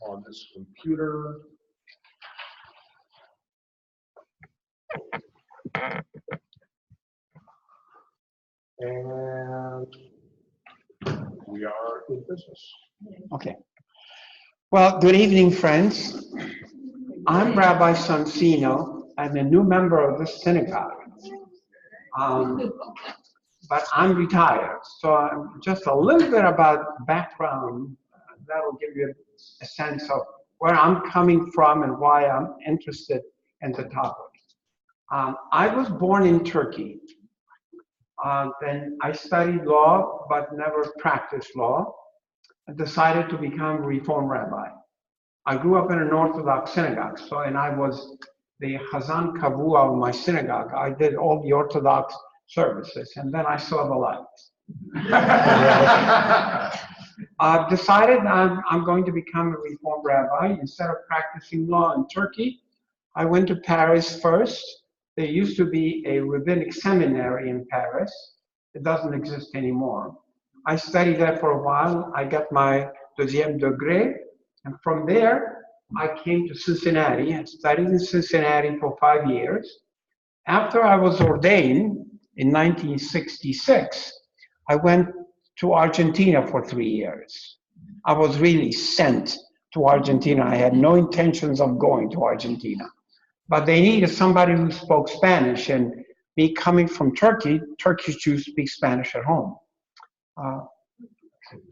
on this computer. And we are in business. Okay. Well, good evening, friends. I'm Rabbi Sonsino. I'm a new member of this synagogue. But I'm retired. So just a little bit about background. That'll give you a sense of where I'm coming from and why I'm interested in the topic. I was born in Turkey. Then I studied law, but never practiced law. I decided to become a Reform rabbi. I grew up in an Orthodox synagogue, and I was the Chazan Kavua of my synagogue. I did all the Orthodox services, and then I saw the light. I've decided I'm going to become a Reform rabbi. Instead of practicing law in Turkey, I went to Paris first. There used to be a rabbinic seminary in Paris. It doesn't exist anymore. I studied there for a while. I got my deuxième degré, and from there, I came to Cincinnati. I studied in Cincinnati for 5 years. After I was ordained in 1966, I went to Argentina for 3 years. I was really sent to Argentina. I had no intentions of going to Argentina. But they needed somebody who spoke Spanish, and me coming from Turkey, Turkish Jews speak Spanish at home.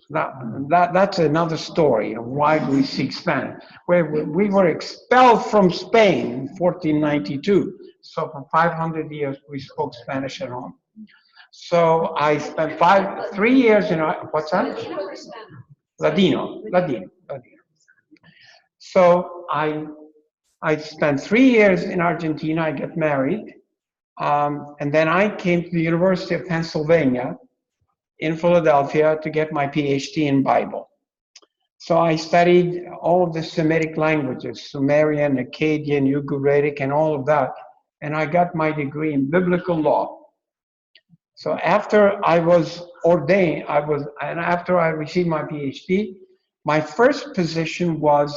That's another story of why we speak Spanish. We were expelled from Spain in 1492, so for 500 years we spoke Spanish at home. So I spent 3 years in, what's that? Ladino. So I spent 3 years in Argentina. I got married, and then I came to the University of Pennsylvania in Philadelphia to get my PhD in Bible. So I studied all of the Semitic languages, Sumerian, Akkadian, Ugaritic, and all of that, and I got my degree in biblical law. So after I was ordained, after I received my PhD, my first position was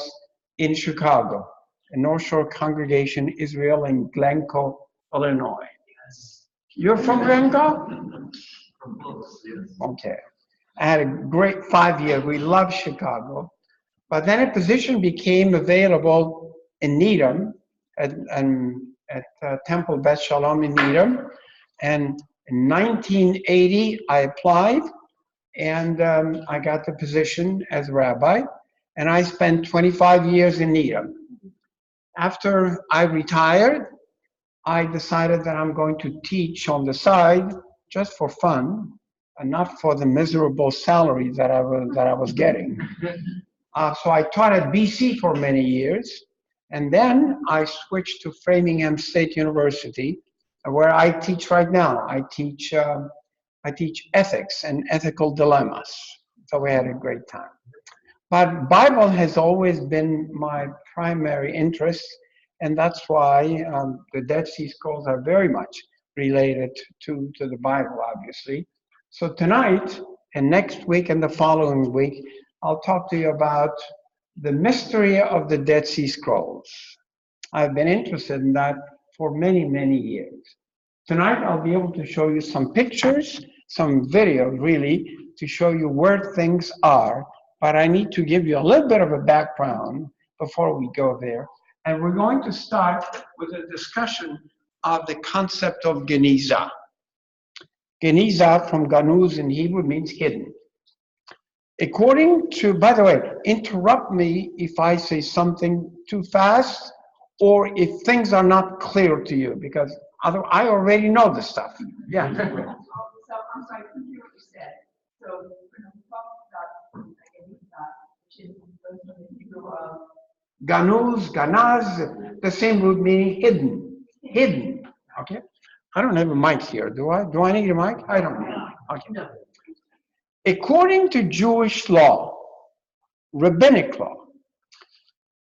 in Chicago, a North Shore Congregation Israel in Glencoe, Illinois. You're from Glencoe? Okay. I had a great 5 years. We loved Chicago. But then a position became available in Needham at Temple Beth Shalom in Needham. And in 1980, I applied, and I got the position as rabbi. And I spent 25 years in Needham. After I retired, I decided that I'm going to teach on the side just for fun and not for the miserable salary that I was getting. So I taught at BC for many years, and then I switched to Framingham State University, where I teach right now. I teach ethics and ethical dilemmas. So we had a great time. But Bible has always been my primary interest, and that's why the Dead Sea Scrolls are very much related to the Bible, obviously. So tonight and next week and the following week, I'll talk to you about the mystery of the Dead Sea Scrolls. I've been interested in that for many, many years. Tonight, I'll be able to show you some pictures, some video, really, to show you where things are. But I need to give you a little bit of a background before we go there. And we're going to start with a discussion of the concept of Geniza. Geniza from Ganuz in Hebrew means hidden. According to, by the way, interrupt me if I say something too fast or if things are not clear to you, because I already know the stuff. Yeah. So I'm sorry, could you what you said? So when we talk about Geniza, which is the Hebrew of Ganuz, Ganaz, the same root meaning hidden. Hidden. Okay? I don't have a mic here, do I? Do I need a mic? I don't need a mic. Okay. no. According to Jewish law, rabbinic law,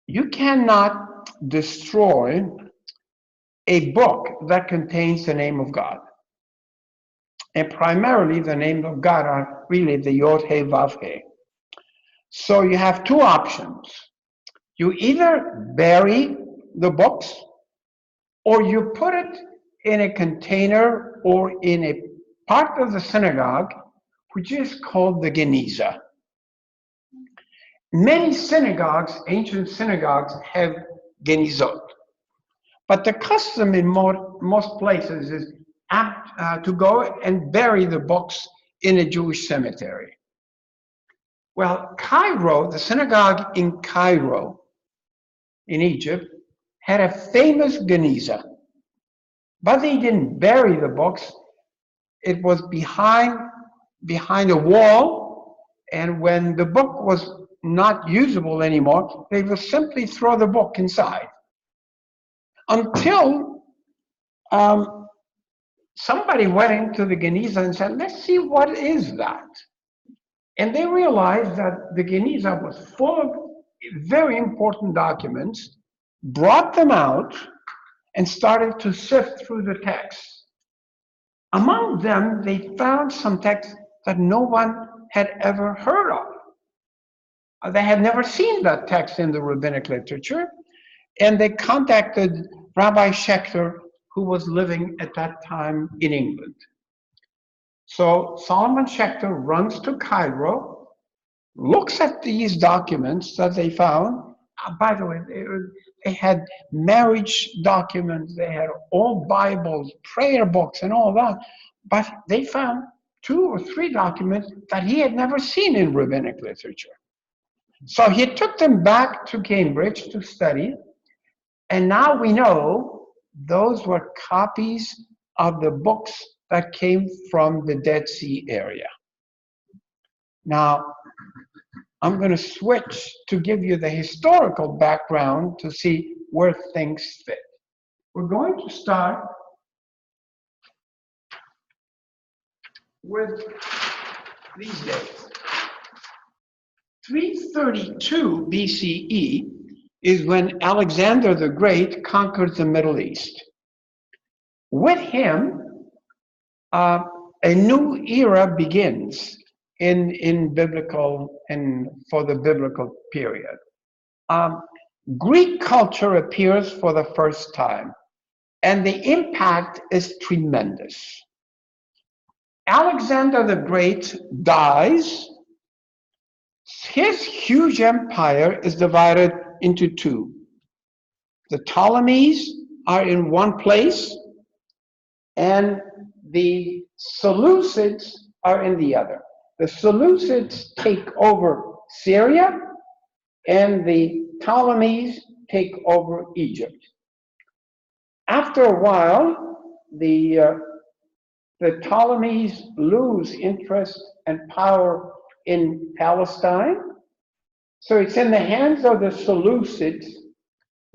you cannot destroy a book that contains the name of God. And primarily the name of God are really the Yod He Vav He. So you have two options. You either bury the books or you put it in a container or in a part of the synagogue, which is called the Geniza. Many synagogues, ancient synagogues, have genizot. But the custom in most places is to go and bury the books in a Jewish cemetery. Well, Cairo, the synagogue in Cairo, in Egypt, had a famous geniza. But they didn't bury the books. It was behind a wall, and when the book was not usable anymore, they would simply throw the book inside. Until somebody went into the Geniza and said, let's see what is that. And they realized that the Geniza was full of very important documents, brought them out, and started to sift through the texts. Among them, they found some texts that no one had ever heard of. They had never seen that text in the rabbinic literature, and they contacted Rabbi Schechter, who was living at that time in England. So Solomon Schechter runs to Cairo, looks at these documents that they found. By the way, they had marriage documents, they had all Bibles, prayer books, and all that. But they found 2 or 3 documents that he had never seen in rabbinic literature. So he took them back to Cambridge to study. And now we know those were copies of the books that came from the Dead Sea area. Now, I'm going to switch to give you the historical background to see where things fit. We're going to start with these dates. 332 BCE is when Alexander the Great conquered the Middle East. With him, a new era begins in biblical and for the biblical period. Greek culture appears for the first time, and the impact is tremendous. Alexander the Great dies. His huge empire is divided into 2. The Ptolemies are in one place, and the Seleucids are in the other. The Seleucids take over Syria, and the Ptolemies take over Egypt. After a while, the Ptolemies lose interest and power in Palestine. So it's in the hands of the Seleucids,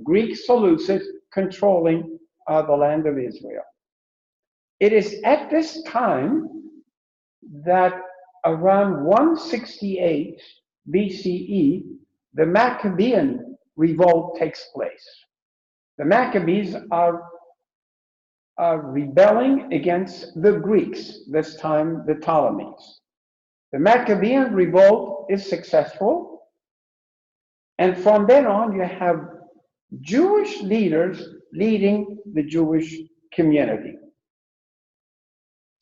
Greek Seleucids, controlling the land of Israel. It is at this time that around 168 BCE, the Maccabean revolt takes place. The Maccabees are rebelling against the Greeks, this time the Ptolemies. The Maccabean revolt is successful, and from then on you have Jewish leaders leading the Jewish community.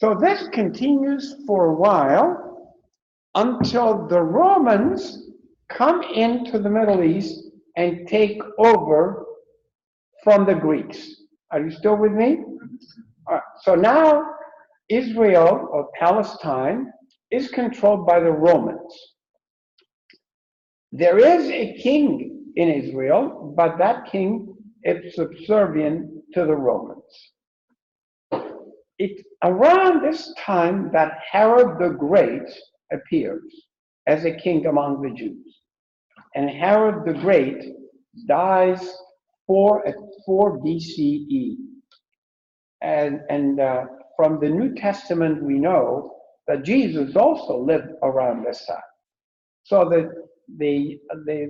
So this continues for a while until the Romans come into the Middle East and take over from the Greeks. Are you still with me? All right. So now Israel, or Palestine, is controlled by the Romans. There is a king in Israel, but that king is subservient to the Romans. It's around this time that Herod the Great appears as a king among the Jews. And Herod the Great dies at 4 BCE. And from the New Testament, we know that Jesus also lived around this time. So that the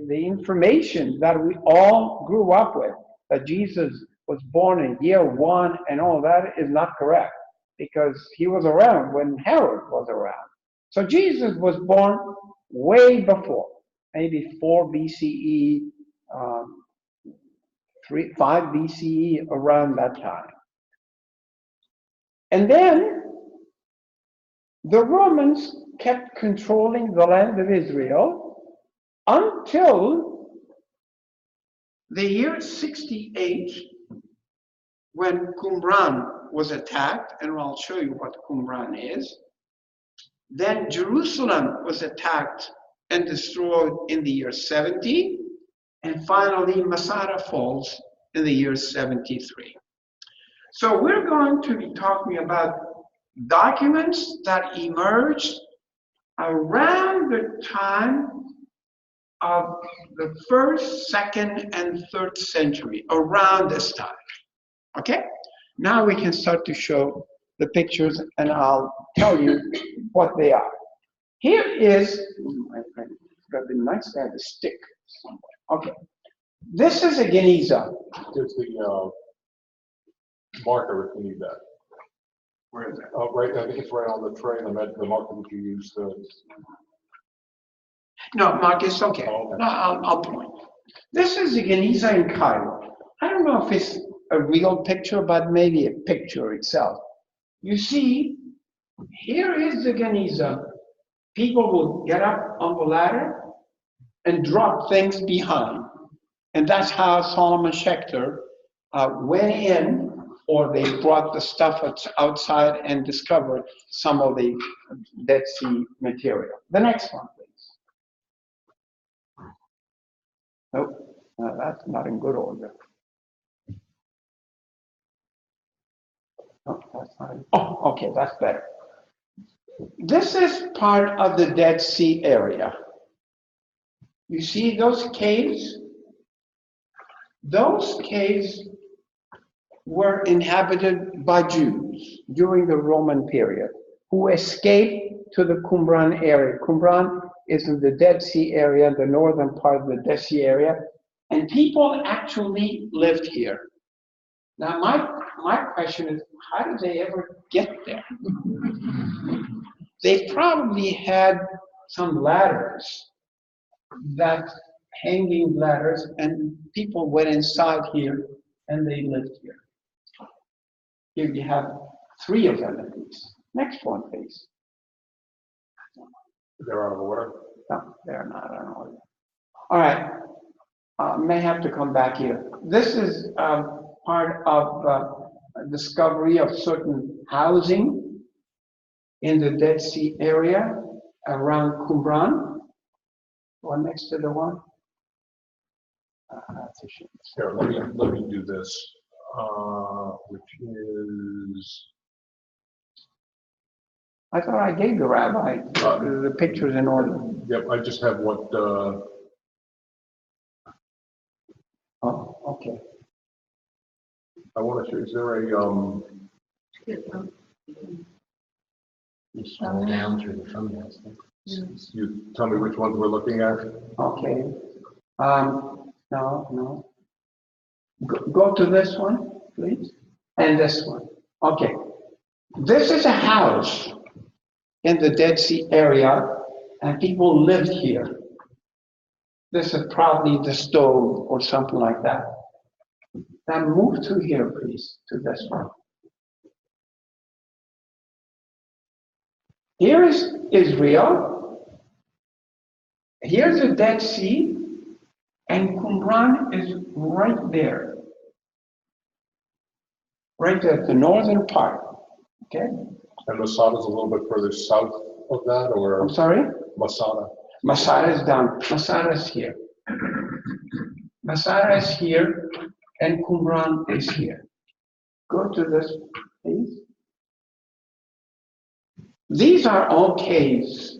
information that we all grew up with, that Jesus was born in year 1 and all that, is not correct, because he was around when Herod was around. So Jesus was born way before, maybe 4 BCE, 5 BCE, around that time. And then the Romans kept controlling the land of Israel until the year 68, when Qumran was attacked, and I'll show you what Qumran is. Then Jerusalem was attacked and destroyed in the year 70, and finally Masada falls in the year 73. So we're going to be talking about documents that emerged around the time of the 1st, 2nd, and 3rd century, around this time. Okay? Now we can start to show the pictures, and I'll tell you what they are. Here is, it's gonna be nice to have a stick somewhere. Okay. This is a Geniza. There's the marker if you need that. Where is it? Right, I think it's right on the tray, the marker that you use to. No, Marcus, okay. Oh, okay. No, I'll point. This is a Geniza in Cairo. I don't know if it's a real picture, but maybe a picture itself. You see, here is the Geniza. People will get up on the ladder and drop things behind. And that's how Solomon Schechter went in, or they brought the stuff outside and discovered some of the Dead Sea material. The next one, please. Nope, no, that's not in good order. Oh, that's not in, oh, okay, that's better. This is part of the Dead Sea area. You see those caves? Those caves were inhabited by Jews during the Roman period who escaped to the Qumran area. Qumran is in the Dead Sea area, the northern part of the Dead Sea area, and people actually lived here. Now, my question is, how did they ever get there? They probably had some ladders, that hanging ladders, and people went inside here and they lived here. Here you have 3 of them at least. Next one, please. They're out of order. No, they're not on order. All right, may have to come back here. This is part of discovery of certain housing in the Dead Sea area around Qumran. One next to the one. Here, let me do this, which is. I thought I gave the rabbi the pictures in order. Yep, I just have what. Oh, okay. I want to show. Is there a You scroll down through the thumbnails. You tell me which ones we're looking at. Okay. No. Go to this one, please, and this one. Okay. This is a house in the Dead Sea area, and people lived here. This is probably the stove or something like that. Now move to here, please, to this one. Here is Israel. Here's the Dead Sea, and Qumran is right there. Right there, the northern part. Okay? And Masada is a little bit further south of that, or? I'm sorry? Masada. Masada is down. Masada is here. Masada is here, and Qumran is here. Go to this, please. These are all caves.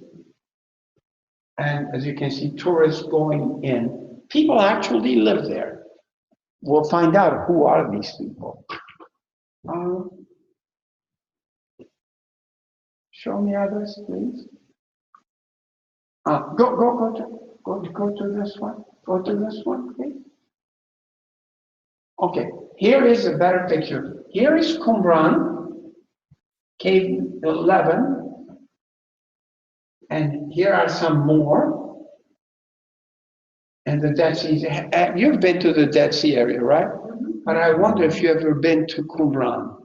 And as you can see, tourists going in. People actually live there. We'll find out who are these people. Show me others, please. Go to this one. Go to this one, please. Okay, here is a better picture. Here is Qumran, cave 11, and here are some more. And the Dead Sea, you've been to the Dead Sea area, right? But I wonder if you've ever been to Qumran.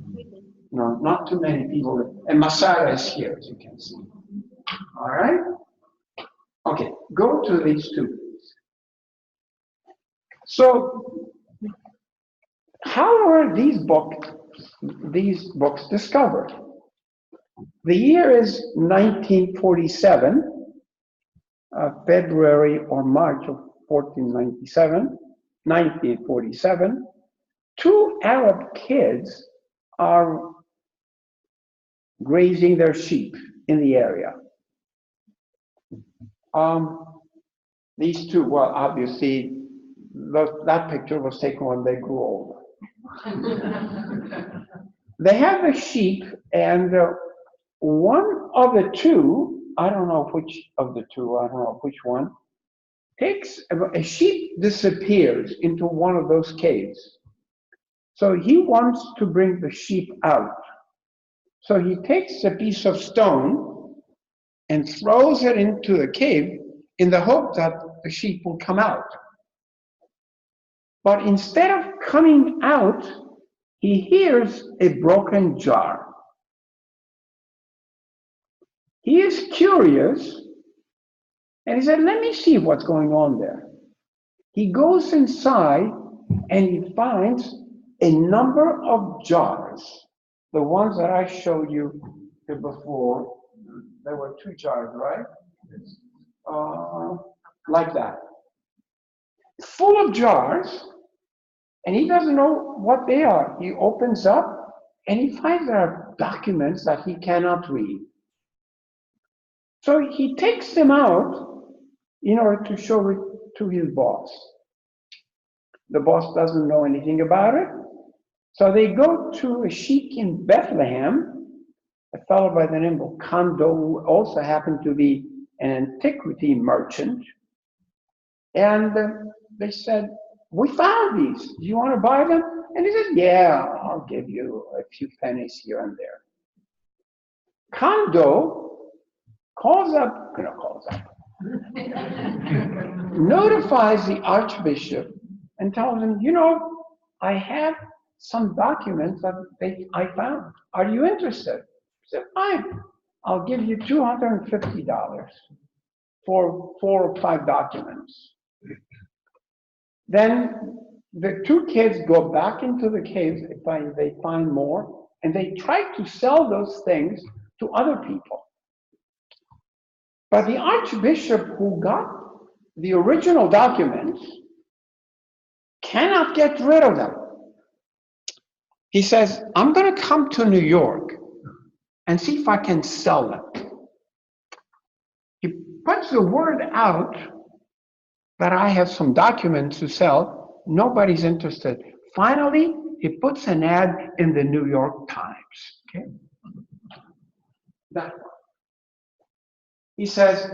No, not too many people. And Masada is here, as you can see. All right? Okay, go to these two. So, how were these books discovered? The year is 1947, February or March of 1947. Two Arab kids are grazing their sheep in the area. These two, well, obviously, that picture was taken when they grew older. They have a sheep, and one of the two, I don't know which of the two, I don't know which one, a sheep disappears into one of those caves. So he wants to bring the sheep out. So he takes a piece of stone and throws it into the cave in the hope that the sheep will come out. But instead of coming out, he hears a broken jar. He is curious, and he said, let me see what's going on there. He goes inside, and he finds a number of jars. The ones that I showed you before, there were two jars, right? Like that. Full of jars, and he doesn't know what they are. He opens up, and he finds there are documents that he cannot read. So he takes them out in order to show it to his boss. The boss doesn't know anything about it. So they go to a sheik in Bethlehem, a fellow by the name of Kondo, who also happened to be an antiquity merchant. And they said, we found these. Do you want to buy them? And he said, yeah, I'll give you a few pennies here and there. Kondo notifies the archbishop and tells him, you know, I have some documents that I found. Are you interested? He said, fine. I'll give you $250 for 4 or 5 documents. Then the two kids go back into the caves, they find more, and they try to sell those things to other people. But the archbishop who got the original documents cannot get rid of them. He says, I'm going to come to New York and see if I can sell them. He puts the word out that I have some documents to sell. Nobody's interested. Finally, he puts an ad in the New York Times. Okay? That one. He says,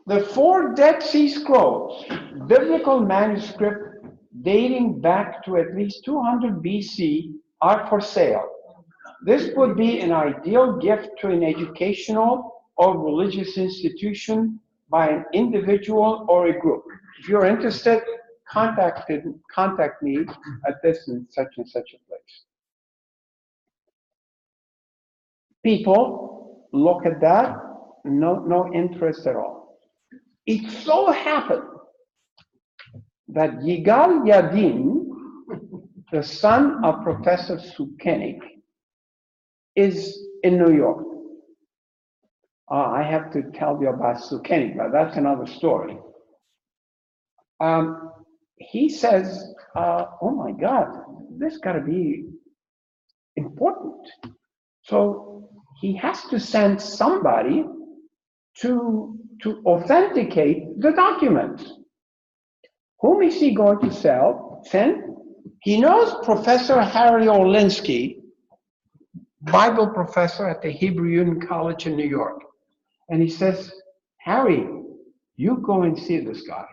the 4 Dead Sea Scrolls, biblical manuscript dating back to at least 200 BC, are for sale. This would be an ideal gift to an educational or religious institution by an individual or a group. If you're interested, contact me at this and such a place. People look at that, no interest at all. It so happened that Yigal Yadin, the son of Professor Sukenik, is in New York. I have to tell you about Sukenik, but that's another story. He says, oh my God, this got to be important. So he has to send somebody to authenticate the documents. Whom is he going to send? He knows Professor Harry Olinsky, Bible professor at the Hebrew Union College in New York. And he says, Harry, you go and see this guy.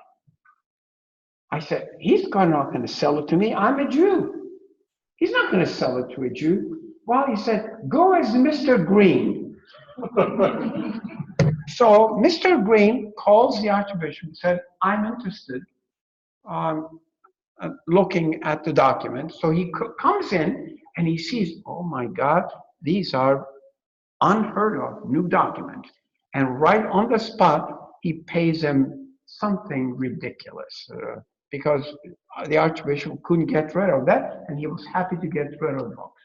I said, he's not going to sell it to me. I'm a Jew. He's not going to sell it to a Jew. Well, he said, go as Mr. Green. So Mr. Green calls the Archbishop and said, I'm interested looking at the document. So he comes in and he sees, oh my God, these are unheard of new documents. And right on the spot, he pays them something ridiculous because the Archbishop couldn't get rid of that, and he was happy to get rid of the books.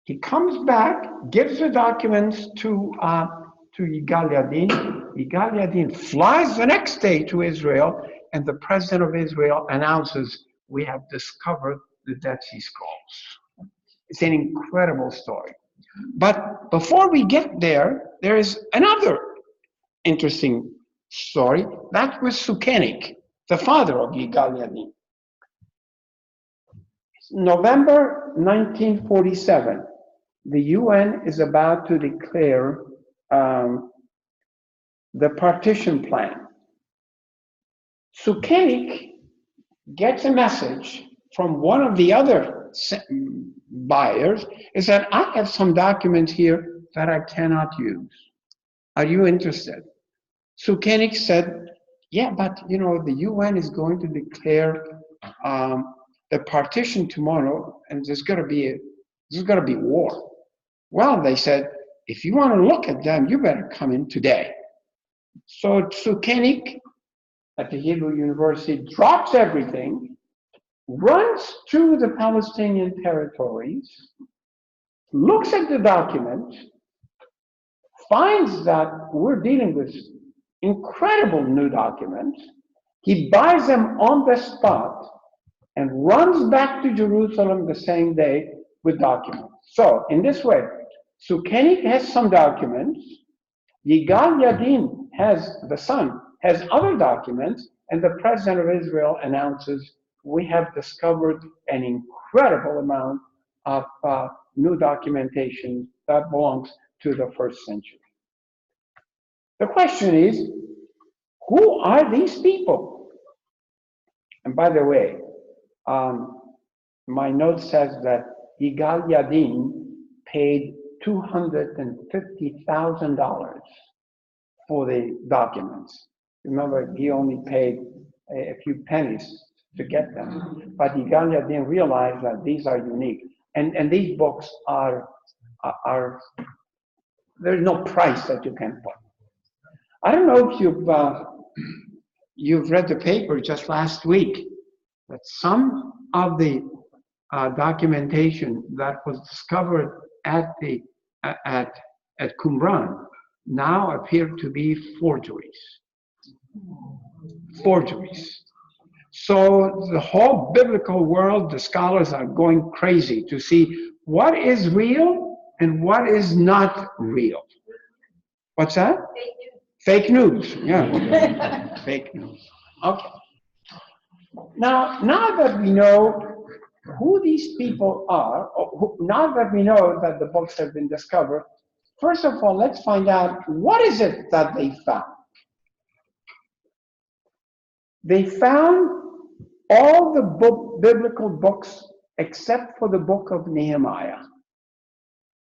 He comes back, gives the documents to Yigal Yadin. Yigal Yadin flies the next day to Israel, and the president of Israel announces, we have discovered the Dead Sea Scrolls. It's an incredible story. But before we get there, there is another interesting story. That was Sukenik, the father of Yigal Yadin. November 1947, the UN is about to declare the partition plan. Sukenik gets a message from one of the other buyers, is that I have some documents here that I cannot use. Are you interested? Sukenik said, yeah, but you know, the UN is going to declare the partition tomorrow, and there's going to be war. Well, they said, if you want to look at them, you better come in today. So Sukenik at the Hebrew University drops everything, runs to the Palestinian territories, looks at the documents, finds that we're dealing with incredible new documents. He buys them on the spot and runs back to Jerusalem the same day with documents. So in this way, Sukenik has some documents, Yigal Yadin the son, has other documents, and the president of Israel announces, we have discovered an incredible amount of new documentation that belongs to the first century. The question is, who are these people? And by the way, my note says that Yigal Yadin paid $250,000 for the documents. Remember, he only paid a few pennies to get them. But Yigal Yadin realized that these are unique. And these books are there's no price that you can put. I don't know if you've read the paper just last week, that some of the documentation that was discovered at Qumran now appear to be forgeries. So the whole biblical world, the scholars are going crazy to see what is real and what is not real. What's that? Fake news. Yeah. Fake news. Okay. Now that we know who these people are, now that we know that the books have been discovered, first of all, let's find out what is it that they found. They found all the biblical books except for the book of Nehemiah.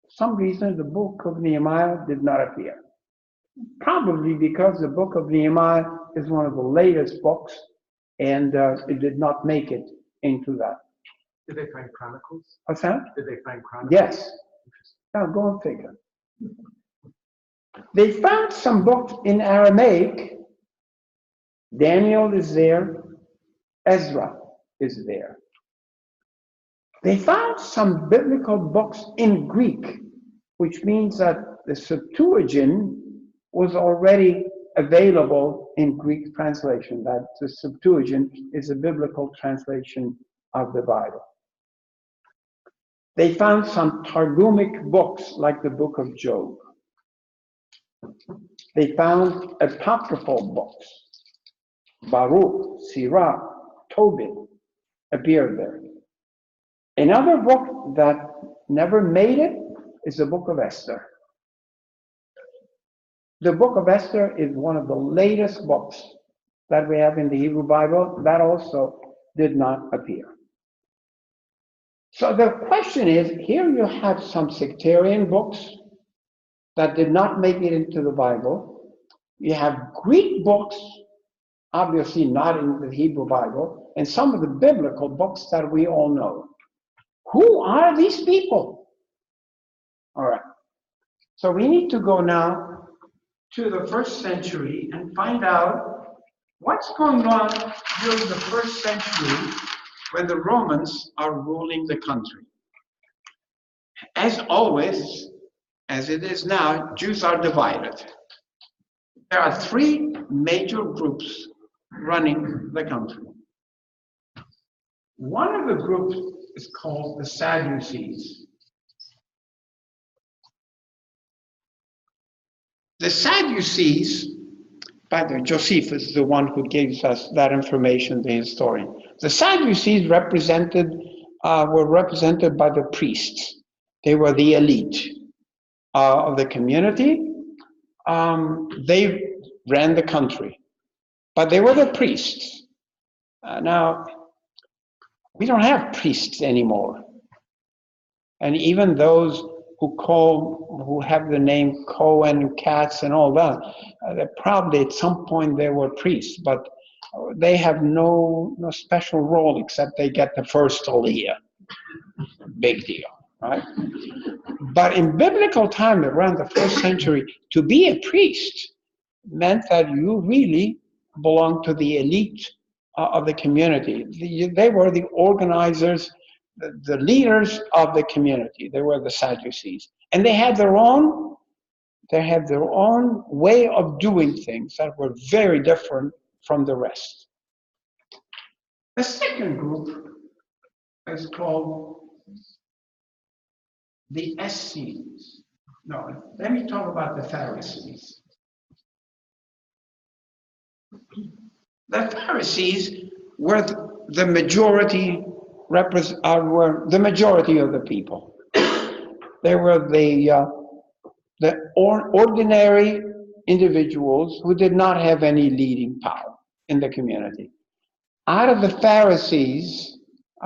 For some reason, the book of Nehemiah did not appear. Probably because the book of Nehemiah is one of the latest books, and it did not make it into that. Did they find Chronicles? What's that? Did they find Chronicles? Yes. Now go and figure. They found some books in Aramaic. Daniel is there. Ezra is there. They found some biblical books in Greek, which means that the Septuagint was already available in Greek translation, that the Septuagint is a biblical translation of the Bible. They found some Targumic books, like the book of Job. They found apocryphal books. Baruch, Sirach, Tobit appeared there. Another book that never made it is the book of Esther. The book of Esther is one of the latest books that we have in the Hebrew Bible. That also did not appear. So the question is, here you have some sectarian books that did not make it into the Bible. You have Greek books obviously not in the Hebrew Bible, and some of the biblical books that we all know. Who are these people? All right. So we need to go now to the 1st century and find out what's going on during the 1st century when the Romans are ruling the country. As always, as it is now, Jews are divided. There are 3 major groups running the country. One of the groups is called the Sadducees. The Sadducees, by the way, Josephus is the one who gives us that information, the historian. The Sadducees were represented by the priests. They were the elite of the community. They ran the country, but they were the priests. Now, we don't have priests anymore. And even those who have the name Cohen, Katz, and all that, probably at some point they were priests, but they have no special role except they get the first aliyah. Big deal, right? But in biblical time, around the 1st century, to be a priest meant that you really belonged to the elite of the community. They were the organizers, the leaders of the community. They were the Sadducees. And they had their own way of doing things that were very different from the rest. The second group is called the Essenes. No, let me talk about the Pharisees. The Pharisees were the majority were the majority of the people. They were the ordinary individuals who did not have any leading power in the community. Out of the Pharisees,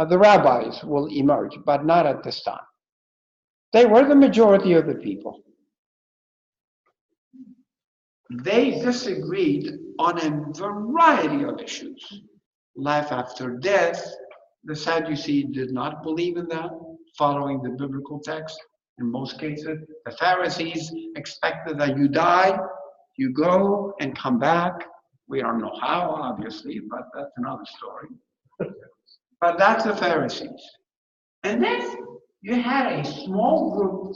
the rabbis will emerge, but not at this time. They were the majority of the people. They disagreed on a variety of issues. Life after death, the Sadducees did not believe in that, following the biblical text in most cases. The Pharisees expected that you die, you go and come back. We don't know how, obviously, but that's another story. But that's the Pharisees. And then you had a small group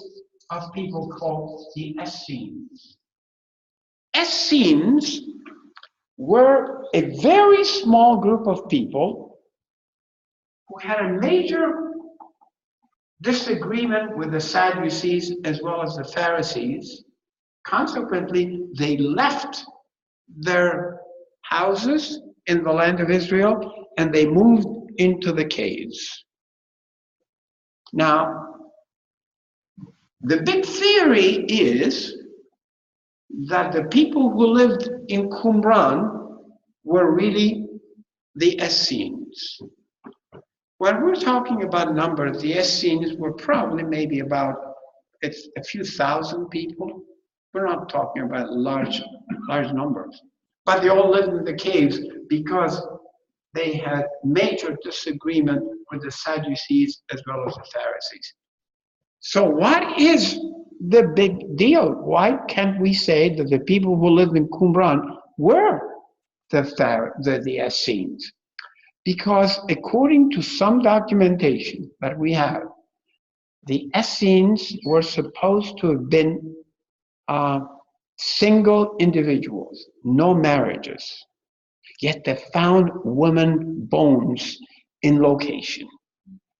of people called the Essenes. Essenes were a very small group of people who had a major disagreement with the Sadducees as well as the Pharisees. Consequently, they left their houses in the land of Israel and they moved into the caves. Now, the big theory is that the people who lived in Qumran were really the Essenes. When we're talking about numbers, the Essenes were probably maybe about a few thousand people. We're not talking about large numbers. But they all lived in the caves because they had major disagreement with the Sadducees as well as the Pharisees. So what is the big deal? Why can't we say that the people who lived in Qumran were the Essenes? Because according to some documentation that we have, the Essenes were supposed to have been single individuals, no marriages. Yet they found women bones in location.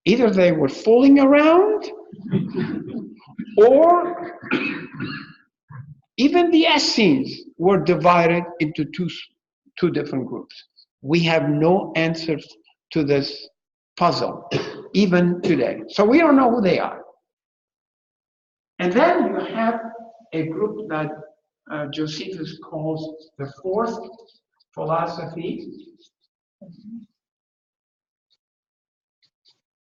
Either they were fooling around, or even the Essenes were divided into two different groups. We have no answers to this puzzle, even today. So we don't know who they are. And then you have a group that Josephus calls the fourth philosophy.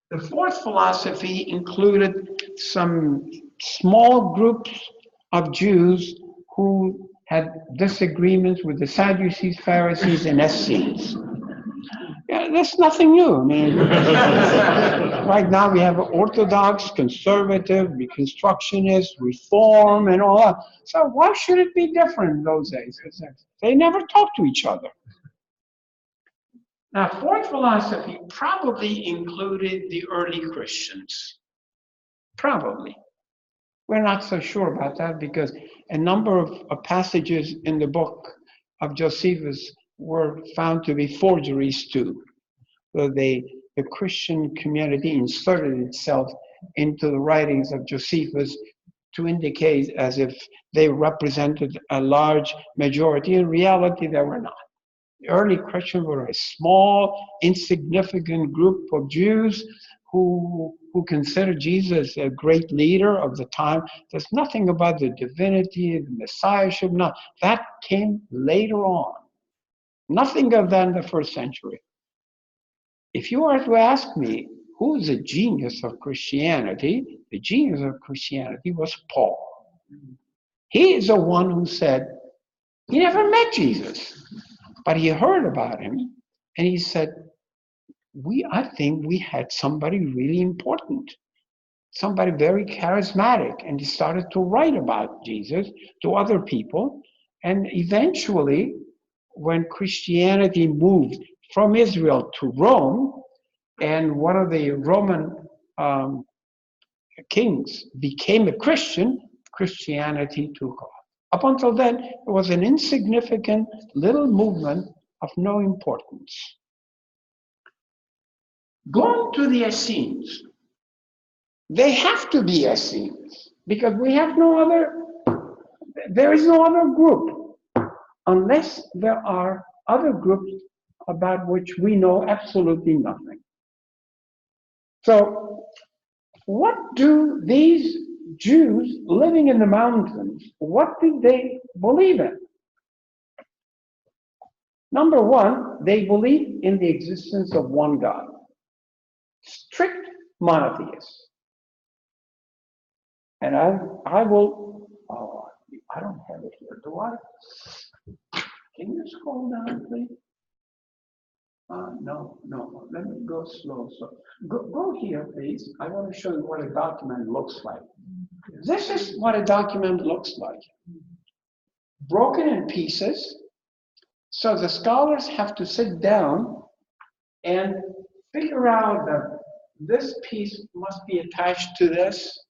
The fourth philosophy included some small groups of Jews who had disagreements with the Sadducees, Pharisees, and Essenes. Yeah, that's nothing new. I mean, right now we have Orthodox, conservative, Reconstructionist, Reform, and all that. So why should it be different in those days? They never talked to each other. Now, fourth philosophy probably included the early Christians. Probably. We're not so sure about that because a number of passages in the book of Josephus were found to be forgeries too. So the Christian community inserted itself into the writings of Josephus to indicate as if they represented a large majority. In reality, they were not. The early Christians were a small, insignificant group of Jews who considered Jesus a great leader of the time. There's nothing about the divinity, the messiahship, no. That came later on. Nothing of that in the first century. If you were to ask me, who is the genius of Christianity? The genius of Christianity was Paul. He is the one who said, he never met Jesus, but he heard about him, and he said, I think we had somebody really important, somebody very charismatic, and he started to write about Jesus to other people, and eventually, when Christianity moved from Israel to Rome, and one of the Roman kings became a Christian, Christianity took off. Up until then, it was an insignificant little movement of no importance. Going to the Essenes, they have to be Essenes because we have there is no other group unless there are other groups about which we know absolutely nothing. So, what do these Jews living in the mountains, what did they believe in? Number one, they believed in the existence of one God. Strict monotheists. And I don't have it here, do I? Can you scroll down, please? No, let me go slow. Go here, please. I want to show you what a document looks like. This is what a document looks like. Broken in pieces. So the scholars have to sit down and figure out that this piece must be attached to this.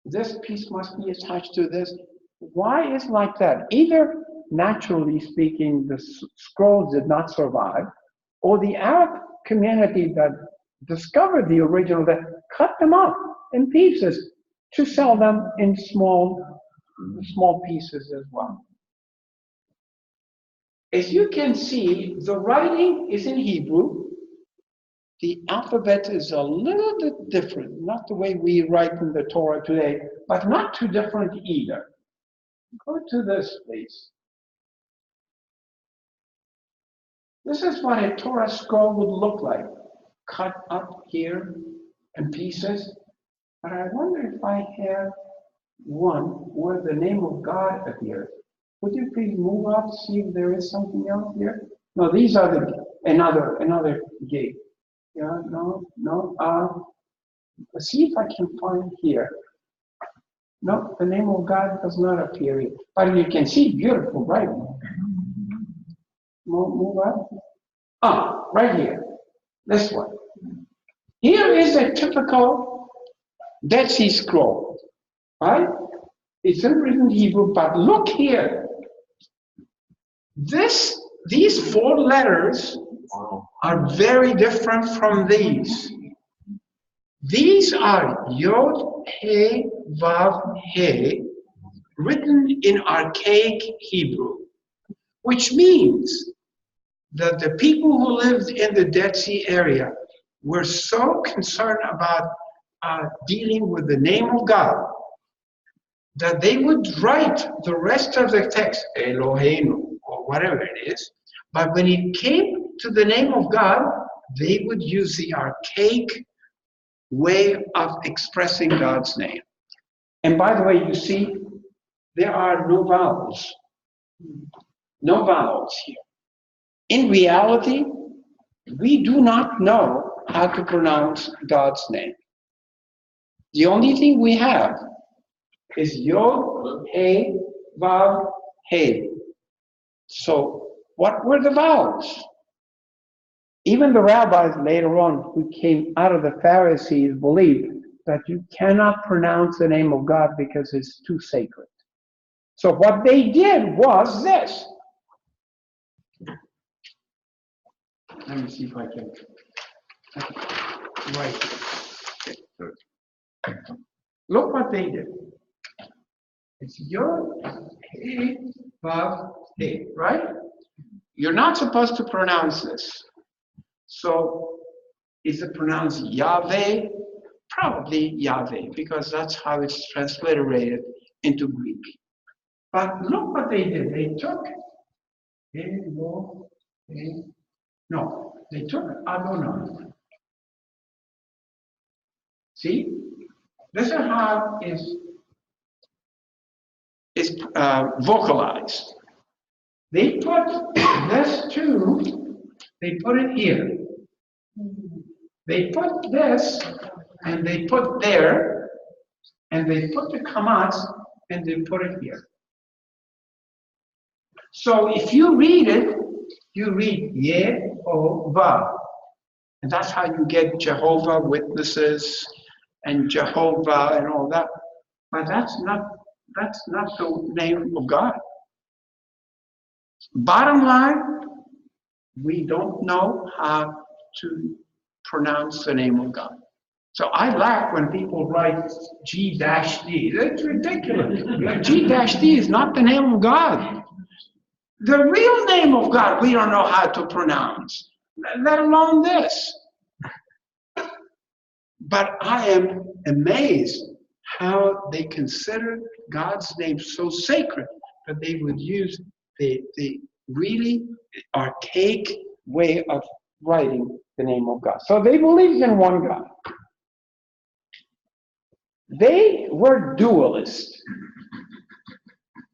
This piece must be attached to this. Why is like that? Either, naturally speaking, the scrolls did not survive, or the Arab community that discovered the original that cut them up in pieces to sell them in small pieces as well. As you can see, the writing is in Hebrew. The alphabet is a little bit different, not the way we write in the Torah today, but not too different either. Go to this, please. This is what a Torah scroll would look like, cut up here in pieces. But I wonder if I have one where the name of God appears. Would you please move up, see if there is something else here? No, these are another gate. Yeah, no. Let's see if I can find here. No, the name of God does not appear here. But you can see beautiful writing. Move up. Right here. This one. Here is a typical Dead Sea Scroll. Right? It's written in Hebrew, but look here. These four letters are very different from these. These are Yod, He, Vav, He, written in archaic Hebrew, which means that the people who lived in the Dead Sea area were so concerned about dealing with the name of God that they would write the rest of the text, Eloheinu, or whatever it is, but when it came to the name of God, they would use the archaic way of expressing God's name. And by the way, you see there are no vowels. No vowels here. In reality, we do not know how to pronounce God's name. The only thing we have is Yod, He, Vav, He. So, what were the vowels? Even the rabbis later on who came out of the Pharisees believed that you cannot pronounce the name of God because it's too sacred. So what they did was this. Let me see if I can write it. Look what they did. It's Yod, He, Vav, He, right? You're not supposed to pronounce this. So, is it pronounced Yahweh? Probably Yahweh, because that's how it's transliterated into Greek. But look what they did. They took, they took Adonai. See? This is how it's vocalized. They put this too, they put it here. They put this, and they put there, and they put the kamatz, and they put it here. So if you read it, you read Yehovah. And that's how you get Jehovah Witnesses and Jehovah and all that. But that's not the name of God. Bottom line, we don't know how to pronounce the name of God. So I laugh when people write G-D. That's ridiculous. G-D is not the name of God. The real name of God, we don't know how to pronounce, let alone this. But I am amazed how they consider God's name so sacred that they would use the really archaic way of writing the name of God. So they believed in one God. They were dualists.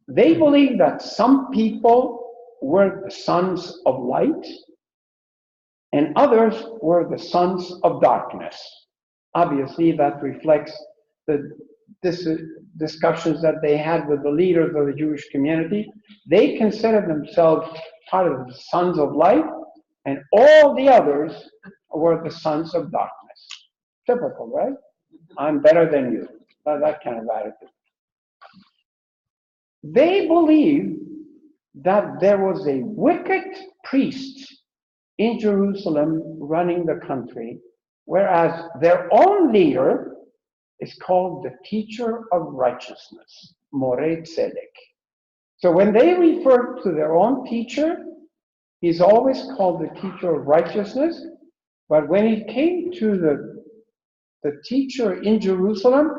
They believed that some people were the sons of light and others were the sons of darkness. Obviously, that reflects the discussions that they had with the leaders of the Jewish community. They considered themselves part of the sons of light, and all the others were the sons of darkness. Typical, right? I'm better than you. That kind of attitude. They believed that there was a wicked priest in Jerusalem running the country, whereas their own leader is called the teacher of righteousness, Moreh Tzedek. So when they refer to their own teacher, he's always called the teacher of righteousness, but when it came to the teacher in Jerusalem,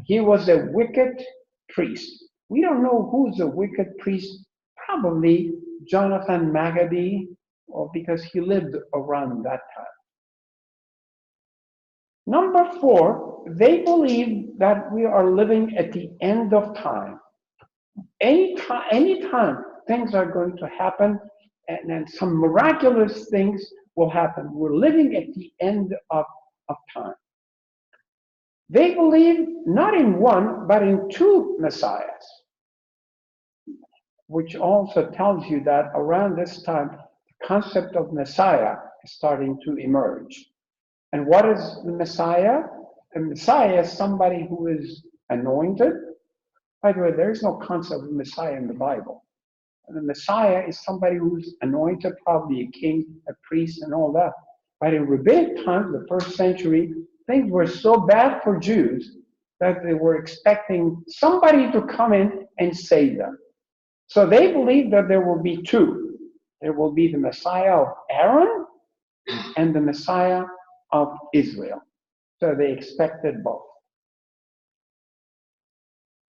he was a wicked priest. We don't know who's a wicked priest, probably Jonathan Maccabee, or because he lived around that time. Number 4, they believe that we are living at the end of time. Anytime things are going to happen, and some miraculous things will happen. We're living at the end of time. They believe not in one, but in 2 messiahs, which also tells you that around this time, the concept of Messiah is starting to emerge. And what is the Messiah? The Messiah is somebody who is anointed. By the way, there is no concept of Messiah in the Bible. And the Messiah is somebody who's anointed, probably a king, a priest, and all that. But in rabbinic times, the first century, things were so bad for Jews that they were expecting somebody to come in and save them. So they believe that there will be 2. There will be the Messiah of Aaron and the Messiah of Israel. So they expected both.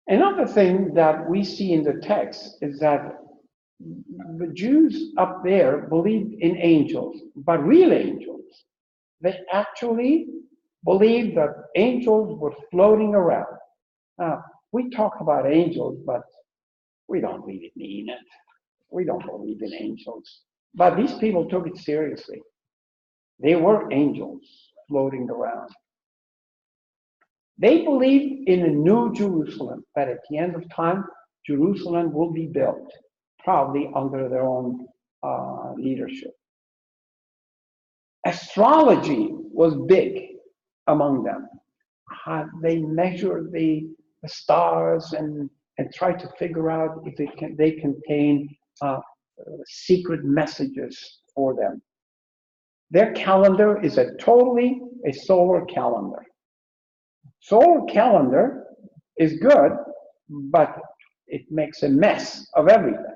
Another thing that we see in the text is that the Jews up there believed in angels, but real angels. They actually believed that angels were floating around. Now, we talk about angels, but we don't really mean it. We don't believe in angels. But these people took it seriously. They were angels floating around. They believed in a new Jerusalem, that at the end of time, Jerusalem will be built, probably under their own leadership. Astrology was big among them. They measured the stars and tried to figure out if they contain secret messages for them. Their calendar is totally a solar calendar. Solar calendar is good, but it makes a mess of everything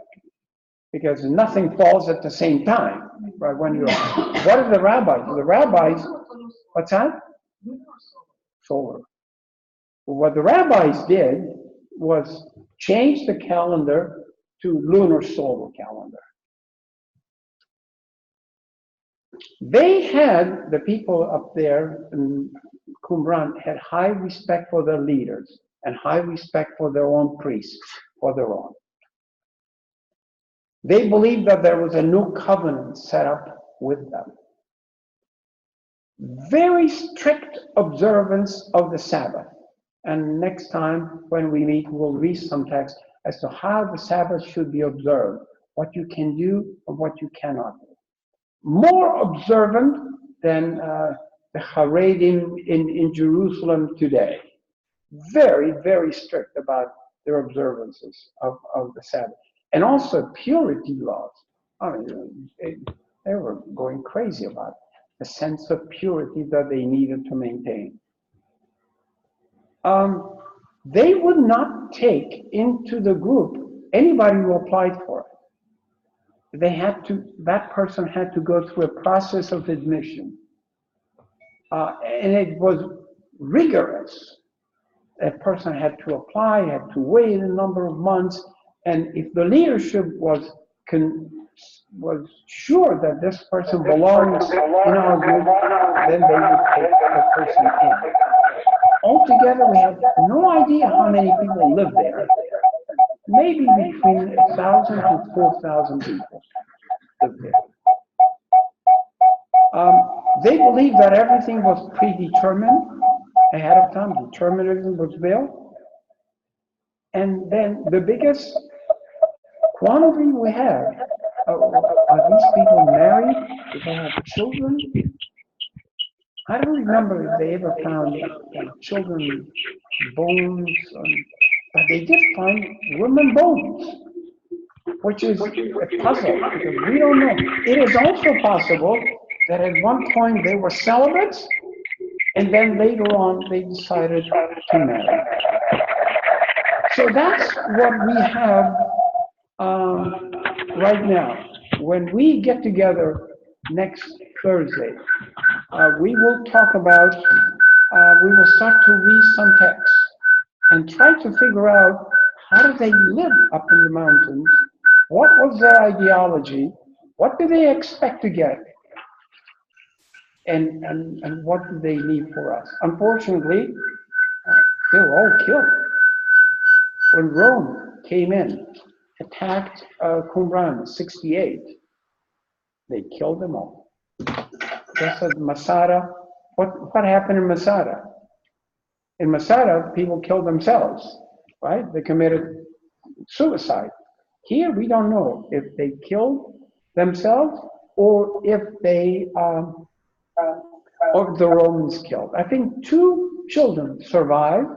because nothing falls at the same time. Right? What are the rabbis? The rabbis, what's that? Solar. What the rabbis did was change the calendar to lunar solar calendar. They had, the people up there in Qumran had high respect for their leaders and high respect for their own priests, for their own. They believed that there was a new covenant set up with them. Very strict observance of the Sabbath. And next time when we meet, we'll read some text as to how the Sabbath should be observed, what you can do and what you cannot do. More observant than the Haredim in Jerusalem today. Very, very strict about their observances of the Sabbath. And also purity laws. I mean, they were going crazy about the sense of purity that they needed to maintain. They would not take into the group anybody who applied for it. That person had to go through a process of admission. And it was rigorous. That person had to apply, had to wait a number of months, and if the leadership was sure that this person belongs in our group, then they would take the person in. Altogether, we have no idea how many people live there. Maybe between 1,000 to 4,000 people live there. They believed that everything was predetermined ahead of time. Determinism was built. And then the biggest quantity we have, are these people married? Do they have children? I don't remember if they ever found children bones, but they did find women bones, which is a puzzle because we don't know. It is also possible that at one point they were celibates and then later on they decided to marry. So that's what we have right now. When we get together next Thursday, we will talk about, we will start to read some texts and try to figure out how do they live up in the mountains, what was their ideology, what do they expect to get, and what do they leave for us. Unfortunately, they were all killed. When Rome came in, attacked Qumran in 68, they killed them all. Just as Masada, what happened in Masada? In Masada, people killed themselves, right? They committed suicide. Here, we don't know if they killed themselves or if they, or the Romans killed. I think 2 children survived,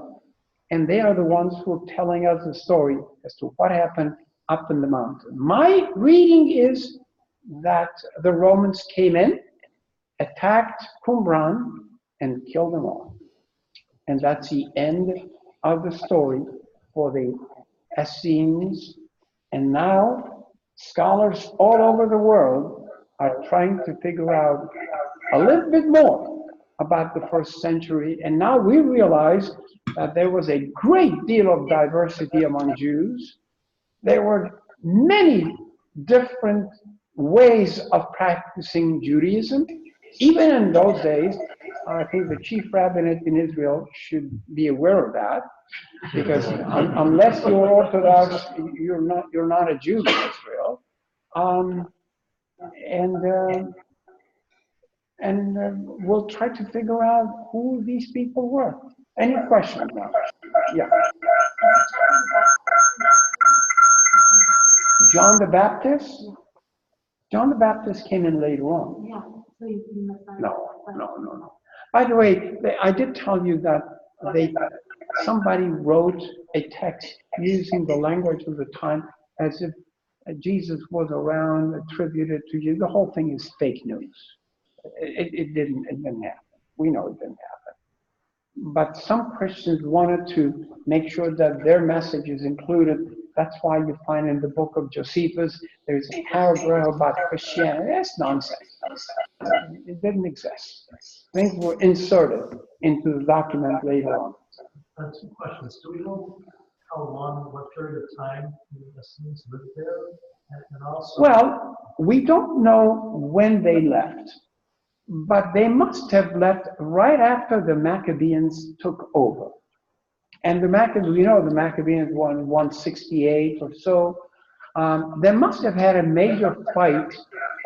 and they are the ones who are telling us the story as to what happened up in the mountain. My reading is that the Romans came in, attacked Qumran, and killed them all. And that's the end of the story for the Essenes. And now scholars all over the world are trying to figure out a little bit more about the first century. And now we realize that there was a great deal of diversity among Jews. There were many different ways of practicing Judaism. Even in those days, I think the chief rabbinate in Israel should be aware of that, because unless you're Orthodox, you're not a Jew in Israel. We'll try to figure out who these people were. Any questions now? Yeah. John the Baptist? John the Baptist came in later on. Yeah. So you must not. No. By the way, I did tell you that somebody wrote a text using the language of the time as if Jesus was around, attributed to you. The whole thing is fake news. It didn't happen. We know it didn't happen. But some Christians wanted to make sure that their message is included. That's why you find in the book of Josephus, there's a paragraph about Christianity. That's nonsense. It didn't exist. Things were inserted into the document later on. Two questions. Do we know how long, what period of time the Essenes lived there? And also, Well, we don't know when they left, but they must have left right after the Maccabees took over. And the Maccabees won 168 or so. They must have had a major fight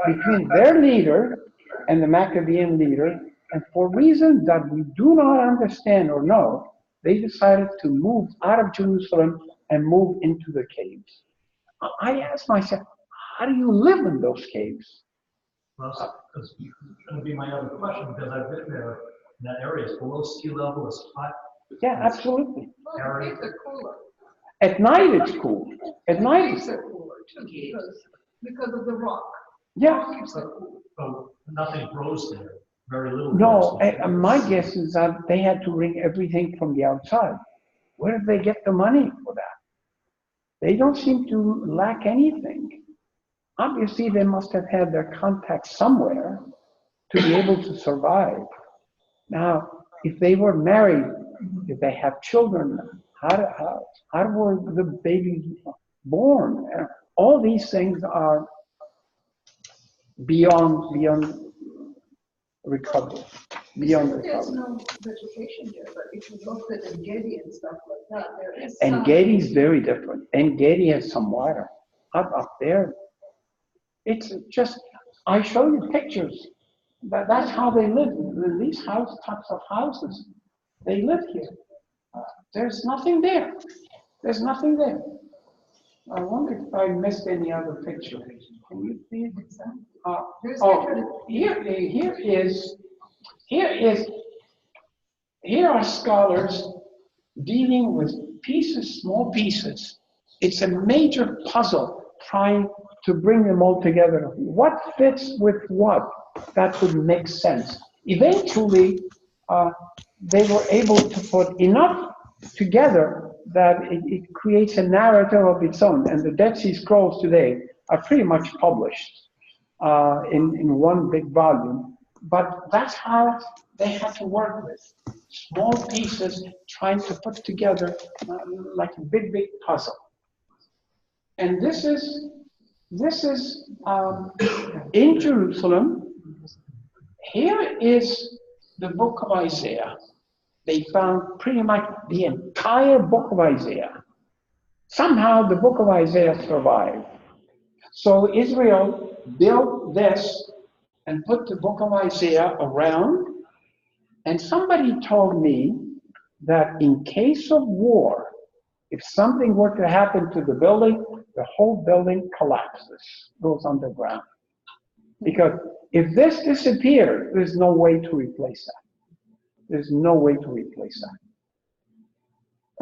between their leader and the Maccabean leader, and for reasons that we do not understand or know, they decided to move out of Jerusalem and move into the caves. I asked myself, how do you live in those caves? well, that's going to be my other question, because I've been there in that area. It's below sea level, it's hot. Yeah, absolutely. Well, the caves are cooler. At night it's cool. At night Caves are cooler too, because of the rock. yeah. Keeps it cool. So nothing grows there, very little. No, grows there. my guess is that they had to bring everything from the outside. Where did they get the money for that? They don't seem to lack anything. Obviously, they must have had their contacts somewhere to be able to survive. Now, if they were married, if they have children, how were the babies born? All these things are beyond recovery. There's no vegetation there, but if you look at En-Gedi and stuff like that, there is some. En-Gedi is very different. En-Gedi has some water. Up there, it's just, I show you pictures. That's how they live. These types of houses, they live here. There's nothing there. There's nothing there. I wonder if I missed any other picture. Can you see it? Here are scholars dealing with pieces, small pieces. It's a major puzzle trying to bring them all together. What fits with what? That would make sense. Eventually, they were able to put enough together that it creates a narrative of its own. And the Dead Sea Scrolls today are pretty much published in one big volume. But that's how they had to work with small pieces, trying to put together like a big puzzle. And this is in Jerusalem. Here is the book of Isaiah. They found pretty much the entire book of Isaiah. Somehow the book of Isaiah survived. So Israel built this and put the book of Isaiah around. And somebody told me that in case of war, if something were to happen to the building, the whole building collapses, goes underground. Because if this disappeared, there's no way to replace that. There's no way to replace that.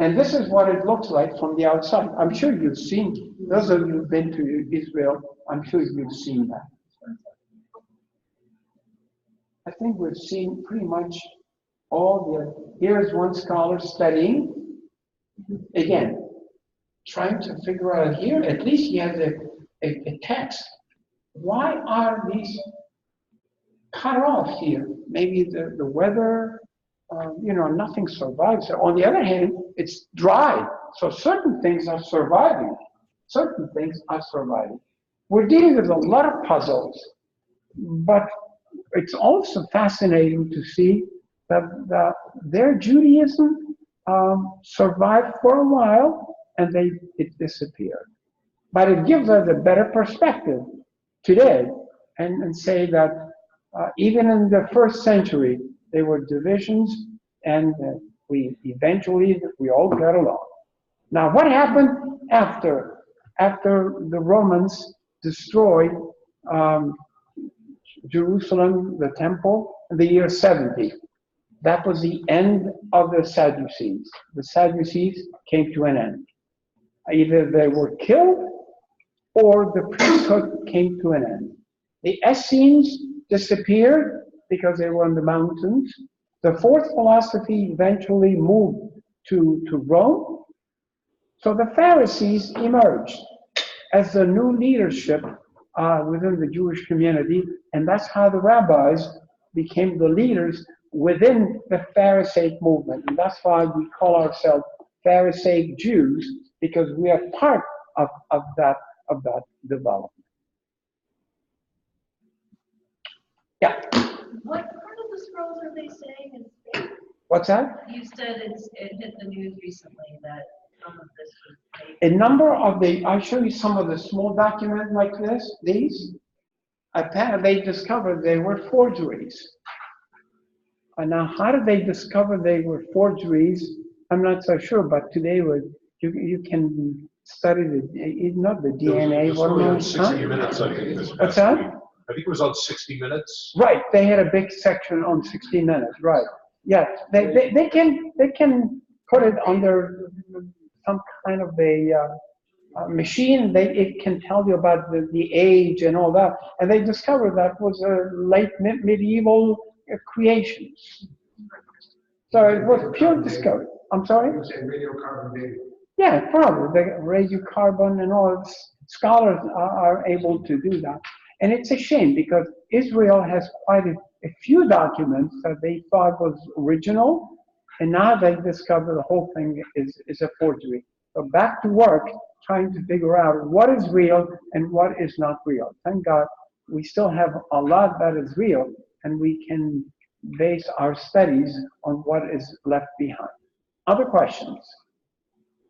And this is what it looks like from the outside. I'm sure you've seen, those of you who've been to Israel, I'm sure you've seen that. I think we've seen pretty much here's one scholar studying, again, trying to figure out here, at least he has a text. Why are these cut off here? Maybe the weather, nothing survives. On the other hand, it's dry. So certain things are surviving. Certain things are surviving. We're dealing with a lot of puzzles, but it's also fascinating to see that their Judaism survived for a while and it disappeared. But it gives us a better perspective today and say that even in the first century, there were divisions and we all got along. Now, what happened after the Romans destroyed Jerusalem, the temple, in the year 70? That was the end of the Sadducees. The Sadducees came to an end. Either they were killed or the priesthood came to an end. The Essenes disappeared because they were in the mountains. The fourth philosophy eventually moved to Rome. So the Pharisees emerged as the new leadership within the Jewish community, and that's how the rabbis became the leaders within the Pharisaic movement. And that's why we call ourselves Pharisaic Jews, because we are part of that development. Yeah. What part of the scrolls are they saying is fake? What's that? You said it hit the news recently that some of this was fake. A number of I'll show you some of the small documents like these. Apparently they discovered they were forgeries. And now how did they discover they were forgeries? I'm not so sure, but today you can study not the DNA. It was on 60 Minutes, I think. What's that? I think it was on 60 Minutes. Right, they had a big section on 60 Minutes, right. Yeah, they can put it under some kind of a machine. It can tell you about the age and all that. And they discovered that was a late medieval creation. So it was pure discovery. I'm sorry? You say radiocarbon dating. Yeah, probably. The radiocarbon and all, scholars are able to do that. And it's a shame because Israel has quite a few documents that they thought was original, and now they discover the whole thing is a forgery. So back to work, trying to figure out what is real and what is not real. Thank God we still have a lot that is real, and we can base our studies on what is left behind. Other questions?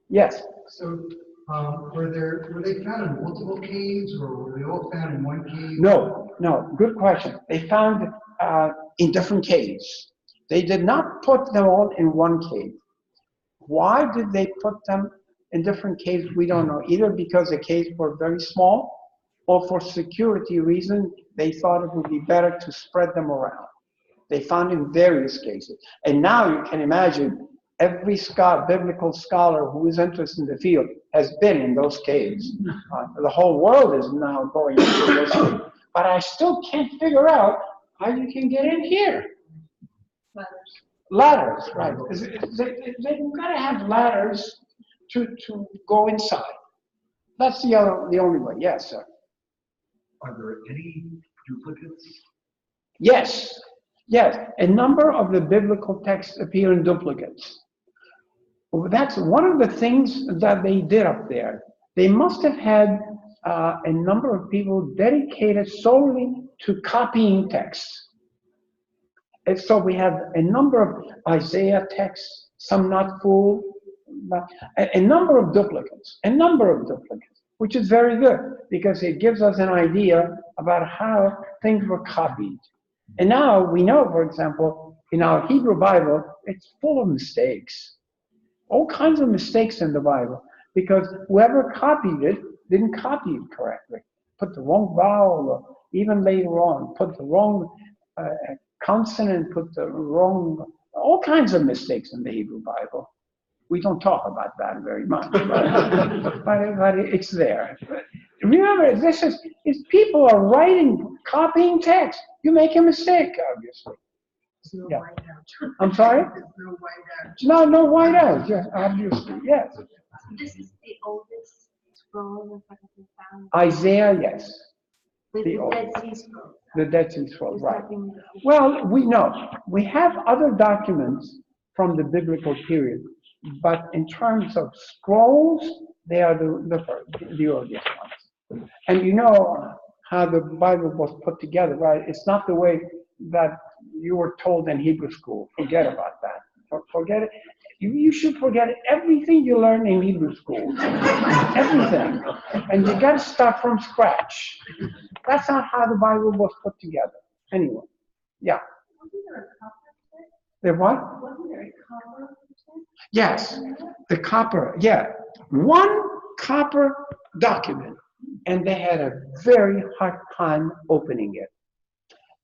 Yes. So, were they found in multiple caves, or were they all found in one cave? No, good question. They found in different caves. They did not put them all in one cave. Why did they put them in different caves? We don't know. Either because the caves were very small, or for security reasons, they thought it would be better to spread them around. They found in various cases. And now you can imagine every biblical scholar who is interested in the field has been in those caves. The whole world is now going into those caves. But I still can't figure out how you can get in here. Ladders, right. They've got to have ladders to go inside. That's the only way. Yes, sir. Are there any duplicates? Yes. A number of the biblical texts appear in duplicates. That's one of the things that they did up there. They must have had a number of people dedicated solely to copying texts. And so we have a number of Isaiah texts, some not full, but a number of duplicates, which is very good because it gives us an idea about how things were copied. And now we know, for example, in our Hebrew Bible, it's full of mistakes. All kinds of mistakes in the Bible because whoever copied it didn't copy it correctly. Put the wrong vowel, or even later on, put the wrong consonant, put the wrong, all kinds of mistakes in the Hebrew Bible. We don't talk about that very much, but it's there. Remember, this is people are writing, copying text. You make a mistake, obviously. Yeah. I'm sorry? No whiteout. Yes, obviously, yes. This is the oldest scroll that has been found. Isaiah, yes. The Dead Sea Scroll. The Dead Sea Scroll, right. Well, we know. We have other documents from the biblical period, but in terms of scrolls, they are the earliest ones. And you know how the Bible was put together, right? It's not the way that you were told in Hebrew school. Forget about that. Forget it. You should forget everything you learned in Hebrew school. Everything. And you got to start from scratch. That's not how the Bible was put together. Anyway, yeah. Wasn't there a copper text? The what? Wasn't there a copper text? Yes, the copper, yeah. One copper document. And they had a very hard time opening it.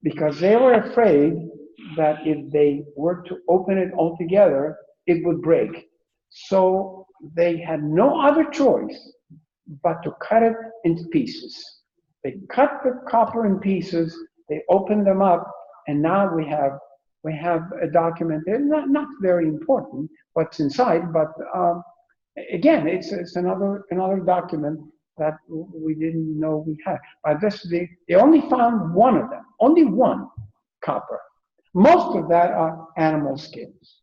Because they were afraid that if they were to open it altogether, it would break. So they had no other choice but to cut it into pieces. They cut the copper in pieces, they opened them up, and now we have a document. It's not very important what's inside, but again, it's another document that we didn't know we had. But they only found one of them, only one copper. Most of that are animal skins.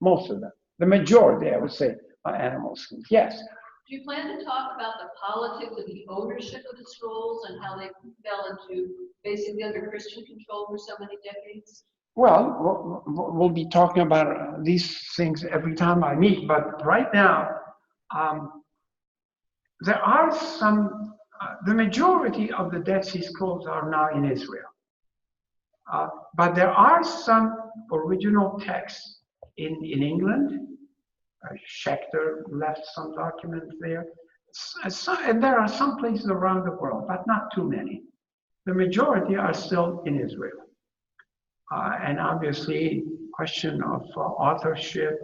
Most of them. The majority, I would say, are animal skins. Yes? Do you plan to talk about the politics of the ownership of the scrolls and how they fell into basically under Christian control for so many decades? Well, we'll be talking about these things every time I meet, but right now, there are some, the majority of the Dead Sea Scrolls are now in Israel. But there are some original texts in England. Schechter left some documents there. And there are some places around the world, but not too many. The majority are still in Israel. And obviously, question of authorship,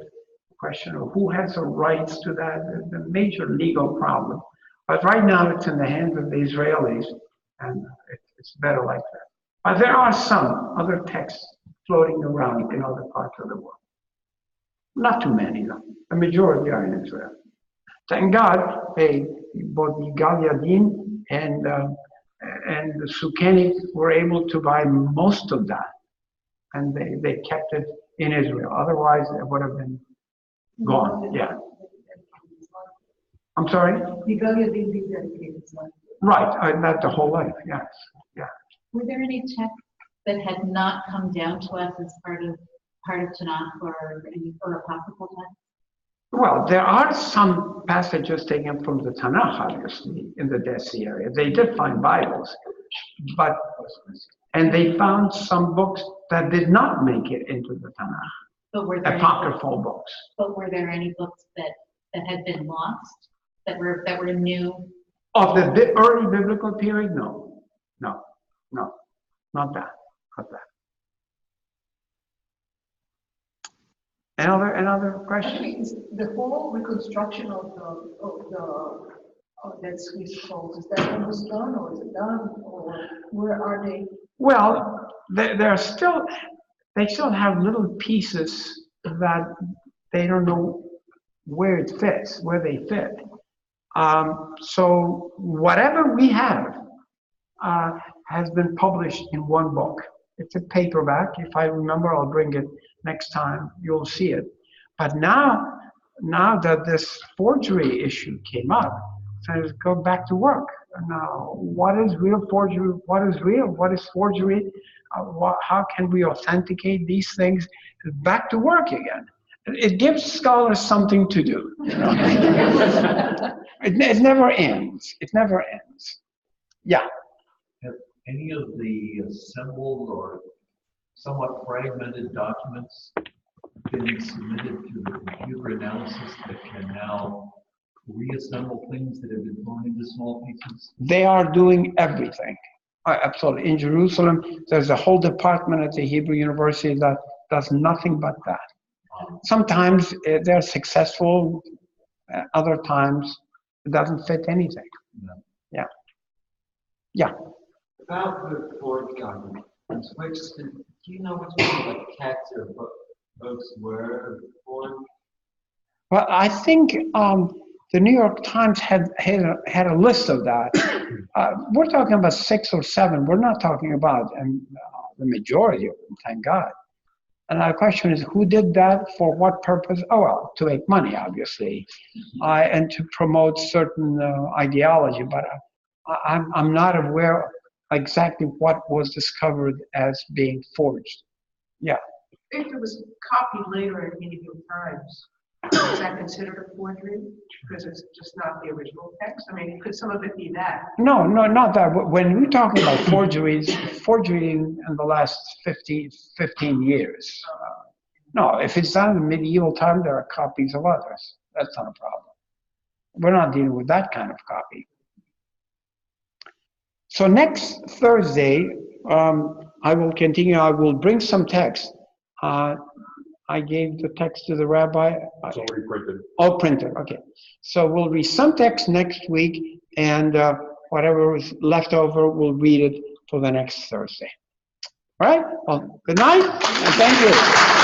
question of who has the rights to that, the major legal problem. But right now, it's in the hands of the Israelis, and it's better like that. But there are some other texts floating around in other parts of the world. Not too many, though. The majority are in Israel. Thank God, both the Gal Yadin and the Sukkani were able to buy most of that. And they kept it in Israel. Otherwise, it would have been gone. Yeah. I'm sorry? Right, not the whole life, yes. Yeah. Were there any texts that had not come down to us as part of Tanakh or apocryphal texts? Well, there are some passages taken from the Tanakh, obviously, in the Dead Sea area. They did find Bibles, and they found some books that did not make it into the Tanakh. But were there apocryphal books. But were there any books that had been lost that were new? Of the early biblical period, no, not that. Another question? Actually, the whole reconstruction of the Dead Sea Scrolls, is that almost done, or is it done, or where are they? Well, they still have little pieces that they don't know where they fit. So whatever we have has been published in one book. It's a paperback. If I remember, I'll bring it next time. You'll see it. But now that this forgery issue came up, so let's go back to work. Now, what is real forgery? What is real? What is forgery? How can we authenticate these things? Back to work again. It gives scholars something to do. You know? It never ends. It never ends. Yeah. Have any of the assembled or somewhat fragmented documents been submitted to the computer analysis that can now reassemble things that have been thrown into small pieces? They are doing everything. Absolutely. In Jerusalem, there's a whole department at the Hebrew University that does nothing but that. Sometimes they're successful, other times it doesn't fit anything. No. Yeah. About the forged documents, do you know which ones, like texts or books were forged? Well, I think the New York Times had a list of that. We're talking about 6 or 7. We're not talking about the majority of them, thank God. And the question is, who did that for what purpose? Oh, well, to make money, obviously, and to promote certain ideology. But I'm not aware exactly what was discovered as being forged. Yeah. If it was copied later in medieval times, is that considered a forgery? Because it's just not the original text? I mean, could some of it be that? No, not that. When we're talking about forgeries, forgery in the last 15 years. No, if it's done in medieval time, there are copies of others. That's not a problem. We're not dealing with that kind of copy. So next Thursday, I will continue. I will bring some text. I gave the text to the rabbi. It's already printed. Oh, printed, okay. So we'll read some text next week, and whatever is left over, we'll read it for the next Thursday. All right? Well, good night, and thank you.